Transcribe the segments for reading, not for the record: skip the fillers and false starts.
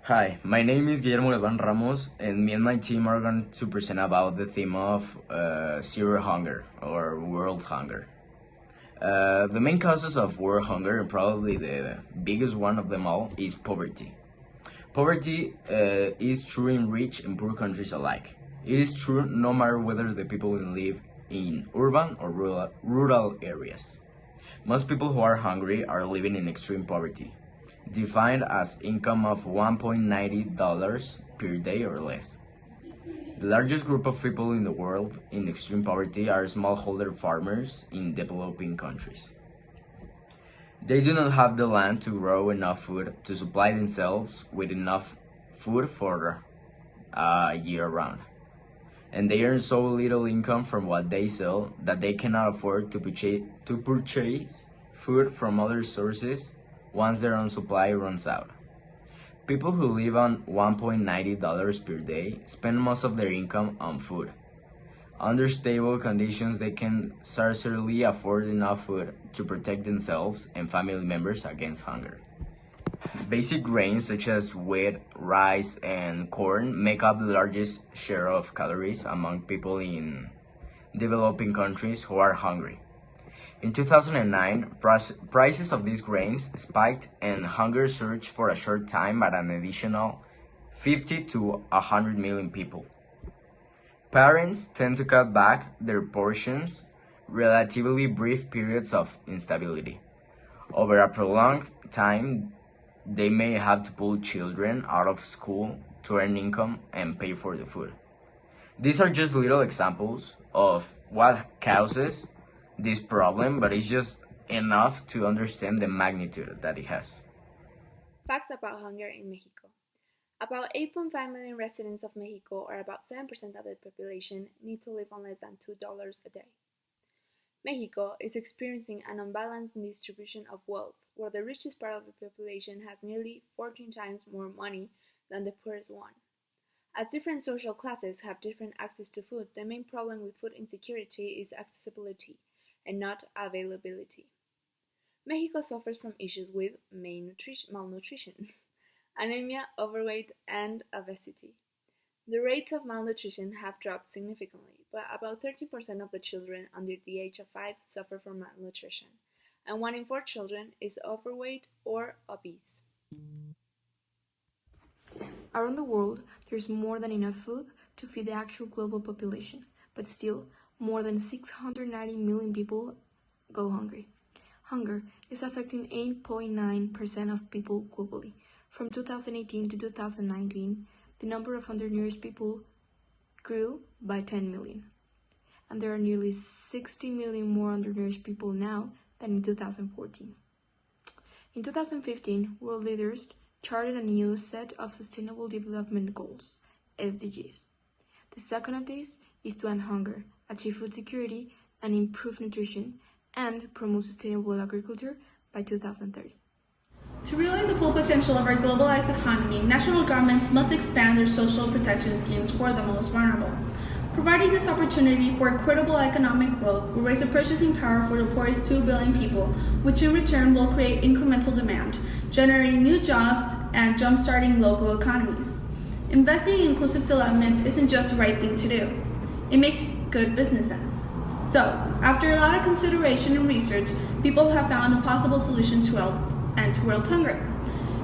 Hi, my name is Guillermo Galvan Ramos, and me and my team are going to present about the theme of zero hunger or world hunger. The main causes of world hunger, and probably the biggest one of them all, is poverty. Poverty is true in rich and poor countries alike. It is true no matter whether the people live in urban or rural areas. Most people who are hungry are living in extreme poverty, defined as income of $1.90 per day or less. The largest group of people in the world in extreme poverty are smallholder farmers in developing countries. They do not have the land to grow enough food to supply themselves with enough food for a year round. And they earn so little income from what they sell that they cannot afford to purchase food from other sources once their own supply runs out. People who live on $1.90 per day spend most of their income on food. Under stable conditions, they can scarcely afford enough food to protect themselves and family members against hunger. Basic grains such as wheat, rice, and corn make up the largest share of calories among people in developing countries who are hungry. In 2009, prices of these grains spiked and hunger surged for a short time at an additional 50 to 100 million people. Parents tend to cut back their portions relatively brief periods of instability. Over a prolonged time, they may have to pull children out of school to earn income and pay for the food. These are just little examples of what causes this problem, but it's just enough to understand the magnitude that it has. Facts about hunger in Mexico. About 8.5 million residents of Mexico, or about 7% of the population, need to live on less than $2 a day. Mexico is experiencing an unbalanced distribution of wealth, where the richest part of the population has nearly 14 times more money than the poorest one. As different social classes have different access to food, the main problem with food insecurity is accessibility and not availability. Mexico suffers from issues with malnutrition, anemia, overweight, and obesity. The rates of malnutrition have dropped significantly, but about 30% of the children under the age of 5 suffer from malnutrition, and 1 in 4 children is overweight or obese. Around the world, there's more than enough food to feed the actual global population, but still, more than 690 million people go hungry. Hunger is affecting 8.9% of people globally. From 2018 to 2019, the number of undernourished people grew by 10 million. And there are nearly 60 million more undernourished people now than in 2014. In 2015, world leaders charted a new set of Sustainable Development Goals, SDGs. The second of these is to end hunger, achieve food security, and improve nutrition, and promote sustainable agriculture by 2030. To realize the full potential of our globalized economy, national governments must expand their social protection schemes for the most vulnerable. Providing this opportunity for equitable economic growth will raise the purchasing power for the poorest 2 billion people, which in return will create incremental demand, generating new jobs and jump-starting local economies. Investing in inclusive development isn't just the right thing to do. It makes good business sense. So, after a lot of consideration and research, people have found a possible solution to end world hunger.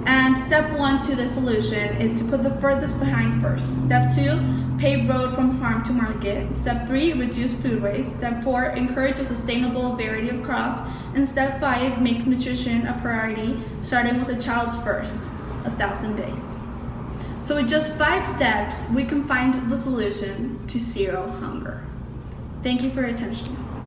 And step 1 to the solution is to put the furthest behind first. Step 2, pave road from farm to market. Step 3, reduce food waste. Step 4, encourage a sustainable variety of crop. And step 5, make nutrition a priority, starting with a child's first, 1,000 days. So with just 5 steps, we can find the solution to zero hunger. Thank you for your attention.